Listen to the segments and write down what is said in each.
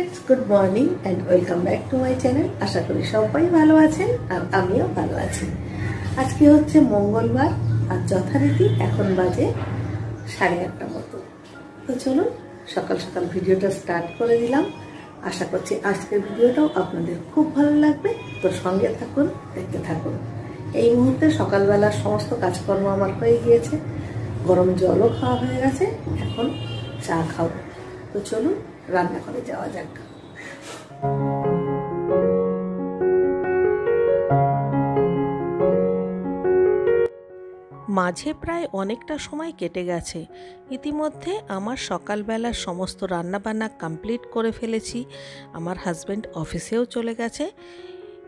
Friends good morning and welcome back to my channel. आशा करी सबाई भालो आछेन और आमिও ভালো আছি। আজকে হচ্ছে মঙ্গলবার আর যথারীতি এখন বাজে 8:30 মতো। তো চলুন সকাল সকাল ভিডিওটা স্টার্ট করে দিলাম। আশা করছি আজকের ভিডিওটাও আপনাদের খুব ভালো লাগবে। তো সঙ্গে থাকুন, দেখতে থাকুন। এই মুহূর্তে সকালবেলার সমস্ত কাজকর্ম আমার হয়ে গিয়েছে, গরম জলও খাওয়া হয়ে গেছে, এখন চা খাবো। তো চলুন রান্না করে যাওয়া যাক। মাঝে প্রায় অনেকটা সময় কেটে গেছে। ইতিমধ্যে আমার সকালবেলার সমস্ত রান্নাবান্না কমপ্লিট করে ফেলেছি। আমার হাজব্যান্ড অফিসেও চলে গেছে,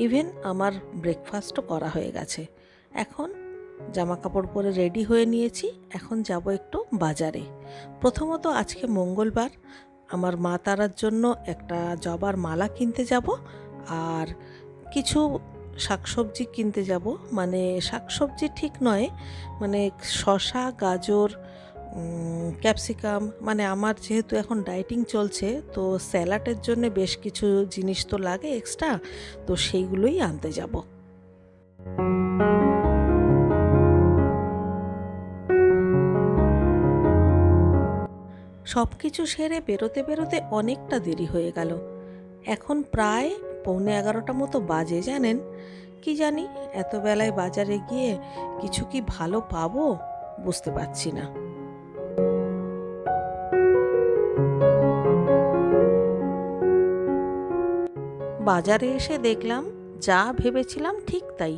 ইভেন আমার ব্রেকফাস্টও করা হয়ে গেছে। এখন জামা কাপড় পরে রেডি হয়ে নিয়েছি, এখন যাব একটু বাজারে। প্রথমত আজকে মঙ্গলবার, আমার মা তারার জন্য একটা জবার মালা কিনতে যাব আর কিছু শাকসবজি কিনতে যাব। মানে শাকসবজি ঠিক নয়, মানে শসা, গাজর, ক্যাপসিকাম, মানে আমার যেহেতু এখন ডায়েটিং চলছে তো স্যালাডের জন্য বেশ কিছু জিনিস তো লাগে এক্সট্রা, তো সেইগুলোই আনতে যাব। সব কিছু সেরে বেরোতে বেরোতে অনেকটা দেরি হয়ে গেল। এখন প্রায় 11:15 মতো বাজে। জানেন কি জানি এত বেলায় বাজারে গিয়ে কিছু কি ভালো পাবো বুঝতে পারছি না। বাজারে এসে দেখলাম যা ভেবেছিলাম ঠিক তাই।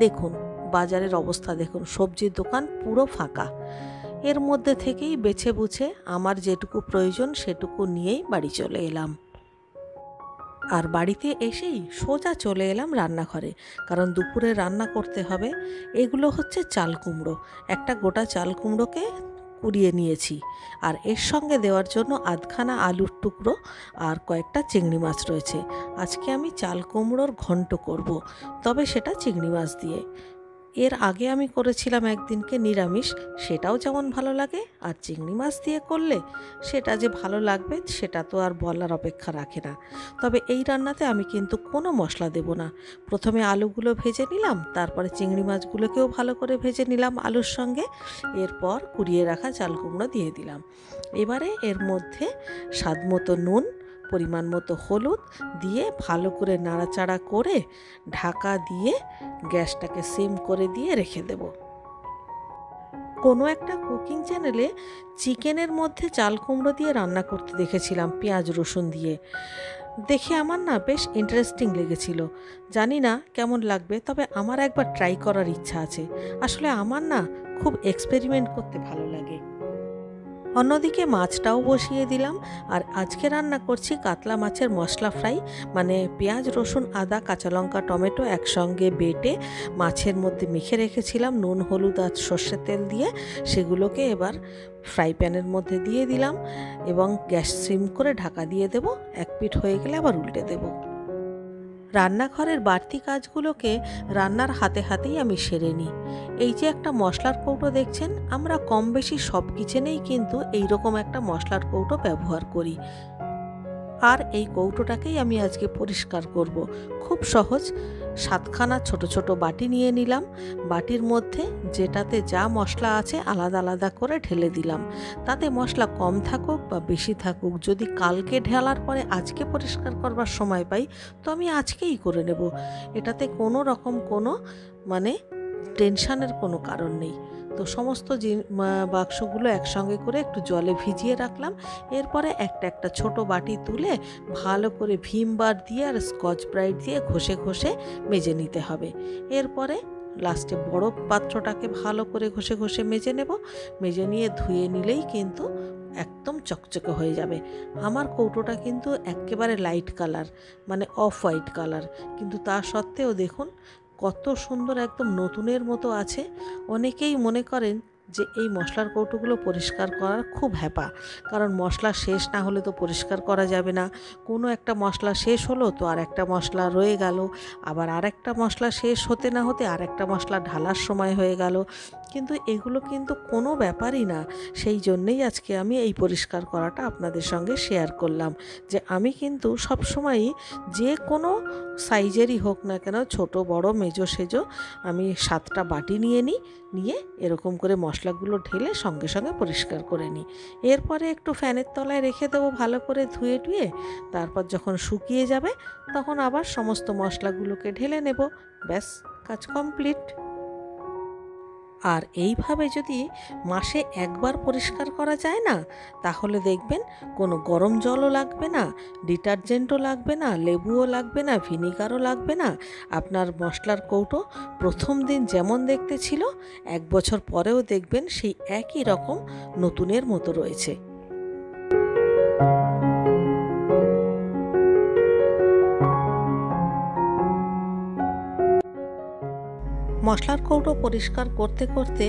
দেখুন বাজারের অবস্থা দেখুন, সবজির দোকান পুরো ফাঁকা। এর মধ্যে থেকেই বেছে বুঝে আমার যেটুকু প্রয়োজন সেটুকু নিয়েই বাড়ি চলে এলাম। আর বাড়িতে এসেই সোজা চলে এলাম রান্নাঘরে, কারণ দুপুরে রান্না করতে হবে। এগুলো হচ্ছে চাল কুমড়ো, একটা গোটা চাল কুমড়োকে কুড়িয়ে নিয়েছি, আর এর সঙ্গে দেওয়ার জন্য আধখানা আলুর টুকরো আর কয়েকটা চিংড়ি মাছ রয়েছে। আজকে আমি চাল কুমড়োর ঘন্ট করব, তবে সেটা চিংড়ি মাছ দিয়ে। এর আগে আমি করেছিলাম একদিনকে নিরামিষ, সেটাও যেমন ভালো লাগে, আর চিংড়ি মাছ দিয়ে করলে সেটা যে ভালো লাগবে সেটা তো আর বলার অপেক্ষা রাখে না। তবে এই রান্নাতে আমি কিন্তু কোনো মশলা দেব না। প্রথমে আলুগুলো ভেজে নিলাম, তারপরে চিংড়ি মাছগুলোকেও ভালো করে ভেজে নিলাম আলুর সঙ্গে, এরপর কুড়িয়ে রাখা চাল কুমড়ো দিয়ে দিলাম। এবারে এর মধ্যে স্বাদ মতো নুন, পরিমাণ মতো হলুদ দিয়ে ভালো করে নাড়াচাড়া করে ঢাকা দিয়ে গ্যাসটাকে সিম করে দিয়ে রেখে দেব। কোনো একটা কুকিং চ্যানেলে চিকেনের মধ্যে চাল কুমড়ো দিয়ে রান্না করতে দেখেছিলাম পেঁয়াজ রসুন দিয়ে। দেখে আমার না বেশ ইন্টারেস্টিং লেগেছিল। জানি না কেমন লাগবে, তবে আমার একবার ট্রাই করার ইচ্ছা আছে। আসলে আমার না খুব এক্সপেরিমেন্ট করতে ভালো লাগে। অন্যদিকে মাছটাও বসিয়ে দিলাম, আর আজকে রান্না করছি কাতলা মাছের মশলা ফ্রাই। মানে পেঁয়াজ রসুন আদা কাঁচা লঙ্কা টমেটো একসঙ্গে বেটে মাছের মধ্যে মেখে রেখেছিলাম নুন হলুদ আর সর্ষের তেল দিয়ে। সেগুলোকে এবার ফ্রাই প্যানের মধ্যে দিয়ে দিলাম এবং গ্যাস সিম করে ঢাকা দিয়ে দেব। এক পিঠ হয়ে গেলে আবার উল্টে দেব। রান্নাঘরের বাড়তি কাজগুলোকে রান্নার হাতে হাতেই আমি সেরে নিই। এই যে একটা মশলার কৌটো দেখছেন, আমরা কম বেশি সব কিচেনেই কিন্তু এইরকম একটা মশলার কৌটো ব্যবহার করি। আর এই কৌটোটাকেই আমি আজকে পরিষ্কার করব। খুব সহজ। 7খানা ছোট ছোট বাটি নিয়ে নিলাম। বাটির মধ্যে যেটাতে যা মশলা আছে আলাদা আলাদা করে ঢেলে দিলাম। তাতে মশলা কম থাকুক বা বেশি থাকুক, যদি কালকে ঢালার পরে আজকে পরিষ্কার করবার সময় পাই তো আমি আজকেই করে নেব। এটাতে কোনো রকম কোনো মানে টেনশানের কোনো কারণ নেই। তো সমস্ত বাক্সগুলো একসঙ্গে করে একটু জলে ভিজিয়ে রাখলাম। এরপরে একটা একটা ছোট বাটি তুলে ভালো করে ভিম বার দিয়ে আর স্কচ ব্রাইট দিয়ে ঘষে ঘষে মেজে নিতে হবে। এরপরে লাস্টে বড় পাত্রটাকে ভালো করে ঘষে ঘষে মেজে নেব। মেজে নিয়ে ধুয়ে নিলেই কিন্তু একদম চকচকে হয়ে যাবে। আমার কৌটোটা কিন্তু একেবারে লাইট কালার, মানে অফ হোয়াইট কালার, কিন্তু তা সত্ত্বেও দেখুন কত সুন্দর একদম নতুনের মতো আছে। অনেকেই মনে করেন যে এই মশলার কৌটোগুলো পরিষ্কার করার খুব হ্যাপা, কারণ মশলা শেষ না হলে তো পরিষ্কার করা যাবে না। কোনো একটা মশলা শেষ হলো তো আর একটা মশলা রয়ে গেল, আবার আরেকটা মশলা শেষ হতে না হতে আরেকটা মশলা ঢালার সময় হয়ে গেল। কিন্তু এগুলো কিন্তু কোনো ব্যাপারই না। সেই জন্যেই আজকে আমি এই পরিষ্কার করাটা আপনাদের সঙ্গে শেয়ার করলাম, যে আমি কিন্তু সবসময়ই যে কোনো সাইজেরই হোক না কেন, ছোট বড় মেজো সেজো, আমি 7টা বাটি নিয়ে এরকম করে মশলাগুলো ঢেলে সঙ্গে সঙ্গে পরিষ্কার করে নিই। এরপরে একটু ফ্যানের তলায় রেখে দেবো ভালো করে ধুয়ে টুয়ে, তারপর যখন শুকিয়ে যাবে তখন আবার সমস্ত মশলাগুলোকে ঢেলে নেব। ব্যাস, কাজ কমপ্লিট। আর এইভাবে যদি মাসে একবার পরিষ্কার করা যায় না, তাহলে দেখবেন কোনো গরম জলও লাগবে না, ডিটারজেন্টও লাগবে না, লেবুও লাগবে না, ভিনিগারও লাগবে না। আপনার মশলার কৌটো প্রথম দিন যেমন দেখতে ছিল, 1 বছর পরেও দেখবেন সেই একই রকম নতুনের মতো রয়েছে। মশলার কৌটো পরিষ্কার করতে করতে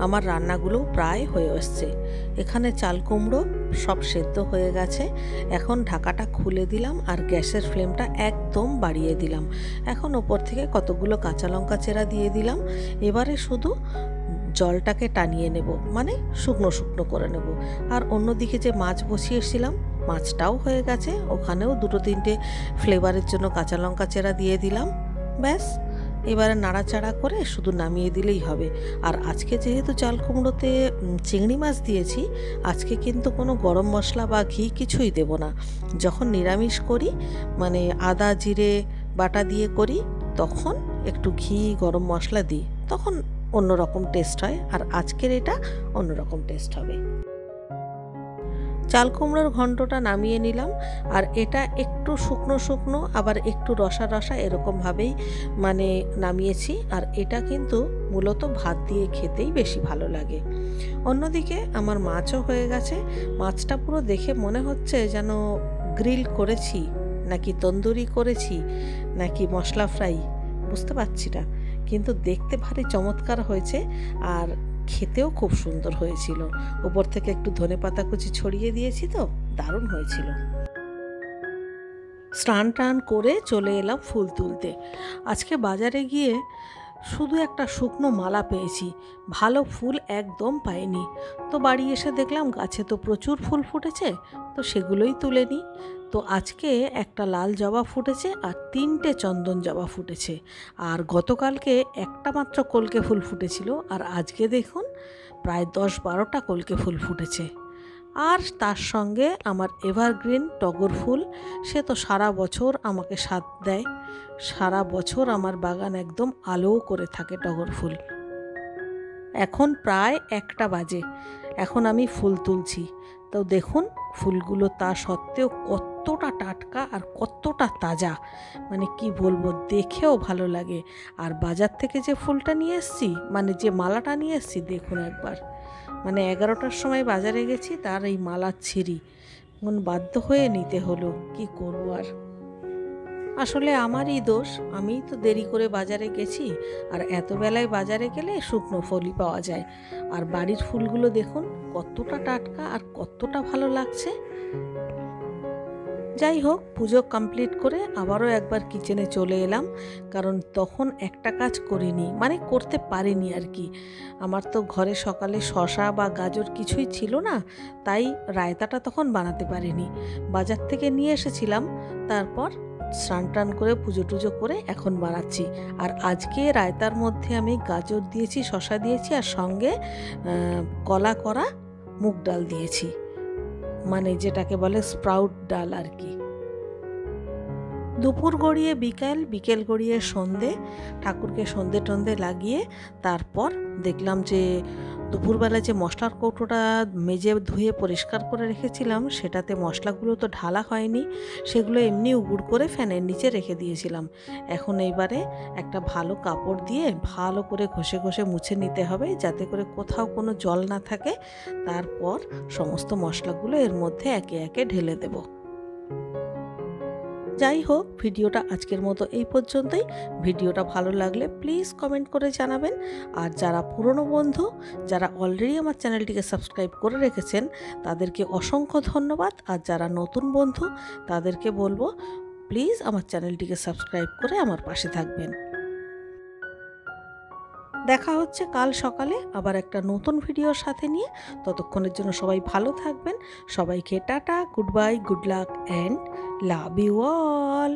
আমার রান্নাগুলোও প্রায় হয়ে আসছে। এখানে চাল কুমড়ো সব সেদ্ধ হয়ে গেছে। এখন ঢাকাটা খুলে দিলাম আর গ্যাসের ফ্লেমটা একদম বাড়িয়ে দিলাম। এখন ওপর থেকে কতগুলো কাঁচা লঙ্কা চেরা দিয়ে দিলাম। এবারে শুধু জলটাকে টানিয়ে নেব, মানে শুকনো শুকনো করে নেব। আর অন্যদিকে যে মাছ বসিয়েছিলাম, মাছটাও হয়ে গেছে, ওখানেও 2-3টে ফ্লেভারের জন্য কাঁচা লঙ্কা চেরা দিয়ে দিলাম। ব্যাস, এবারে নাড়াচাড়া করে শুধু নামিয়ে দিলেই হবে। আর আজকে যেহেতু চাল কুমড়োতে চিংড়ি মাছ দিয়েছি, আজকে কিন্তু কোনো গরম মশলা বা ঘি কিছুই দেব না। যখন নিরামিষ করি, মানে আদা জিরে বাটা দিয়ে করি, তখন একটু ঘি গরম মশলা দিই, তখন অন্যরকম টেস্ট হয়। আর আজকের এটা অন্যরকম টেস্ট হবে। চাল কুমড়োর ঘন্টটা নামিয়ে নিলাম। আর এটা একটু শুকনো শুকনো আবার একটু রসা রসা এরকমভাবেই মানে নামিয়েছি। আর এটা কিন্তু মূলত ভাত দিয়ে খেতেই বেশি ভালো লাগে। অন্যদিকে আমার মাছও হয়ে গেছে। মাছটা পুরো দেখে মনে হচ্ছে যেন গ্রিল করেছি, নাকি তন্দুরি করেছি, নাকি মশলা ফ্রাই, বুঝতে পারছি না, কিন্তু দেখতে ভারী চমৎকার হয়েছে আর খেতেও খুব সুন্দর হয়েছিল। উপর থেকে একটু ধনেপাতা কুচি ছড়িয়ে দিয়েছি, তো দারুণ হয়েছিল। স্নান টান করে চলে এলাম ফুল তুলতে। আজকে বাজারে গিয়ে শুধু একটা শুকনো মালা পেয়েছি, ভালো ফুল একদম পাইনি। তো বাড়ি এসে দেখলাম গাছে তো প্রচুর ফুল ফুটেছে, তো সেগুলোই তুলে নিই। তো আজকে একটা লাল জবা ফুটেছে আর 3টে চন্দন জবা ফুটেছে। আর গতকালকে একটা মাত্র কলকে ফুল ফুটেছিল, আর আজকে দেখুন প্রায় 10-12টা কলকে ফুল ফুটেছে। আর তার সঙ্গে আমার এভারগ্রিন টগর ফুল, সে তো সারা বছর আমাকে সাথ দেয়। সারা বছর আমার বাগান একদম আলো করে থাকে টগর ফুল। এখন প্রায় 1টা বাজে, এখন আমি ফুল তুলছি। তো দেখুন ফুলগুলো তা সত্ত্বেও কতটা টাটকা আর কতটা তাজা, মানে কি বলবো, দেখেও ভালো লাগে। আর বাজার থেকে যে ফুলটা নিয়ে এসেছি, মানে যে মালাটা নিয়ে এসেছি, দেখুন একবার, মানে 11টার সময় বাজারে গেছি, তার এই মালার ছিঁড়ি বাধ্য হয়ে নিতে হলো, কি করবো আর। আসলে আমারই দোষ, আমিই তো দেরি করে বাজারে গেছি। আর এত বেলায় বাজারে গেলে শুকনো ফুলই পাওয়া যায়। আর বাড়ির ফুলগুলো দেখুন কতটা টাটকা আর কতটা ভালো লাগছে। যাই হোক, পুজো কমপ্লিট করে আবারও একবার কিচেনে চলে এলাম, কারণ তখন একটা কাজ করিনি, মানে করতে পারিনি আর কি। আমার তো ঘরে সকালে শসা বা গাজর কিছুই ছিল না, তাই রায়তাটা তখন বানাতে পারিনি। বাজার থেকে নিয়ে এসেছিলাম, তারপর স্নান টান করে পুজো টুজো করে এখন বানাচ্ছি। আর আজকে রায়তার মধ্যে আমি গাজর দিয়েছি, শসা দিয়েছি, আর সঙ্গে কলা করা মুগ ডাল দিয়েছি, মানে যেটাকে বলে স্প্রাউট ডাল আর কি। দুপুর গড়িয়ে বিকেল, বিকেল গড়িয়ে সন্ধে, ঠাকুরকে সন্ধে টন্ধে লাগিয়ে তারপর দেখলাম যে দুপুরবেলা যে মশলার কৌটোটা মেজে ধুয়ে পরিষ্কার করে রেখেছিলাম, সেটাতে মশলাগুলো তো ঢালা হয়নি, সেগুলো এমনি উগুড় করে ফ্যানের নিচে রেখে দিয়েছিলাম। এখন এইবারে একটা ভালো কাপড় দিয়ে ভালো করে ঘষে ঘষে মুছে নিতে হবে, যাতে করে কোথাও কোনো জল না থাকে। তারপর সমস্ত মশলাগুলো এর মধ্যে একে একে ঢেলে দেব। যাই হোক, ভিডিওটা আজকের মতো এই পর্যন্তই। ভিডিওটা ভালো লাগলে প্লিজ কমেন্ট করে জানাবেন। আর যারা পুরনো বন্ধু, যারা অলরেডি আমার চ্যানেলটিকে সাবস্ক্রাইব করে রেখেছেন, তাদেরকে অসংখ্য ধন্যবাদ। আর যারা নতুন বন্ধু, তাদেরকে বলবো প্লিজ আমার চ্যানেলটিকে সাবস্ক্রাইব করে আমার পাশে থাকবেন। দেখা হচ্ছে কাল সকালে আবার একটা নতুন ভিডিওর সাথে নিয়ে। ততক্ষণের জন্য সবাই ভালো থাকবেন। সবাইকে tata, good bye, good luck and love you all.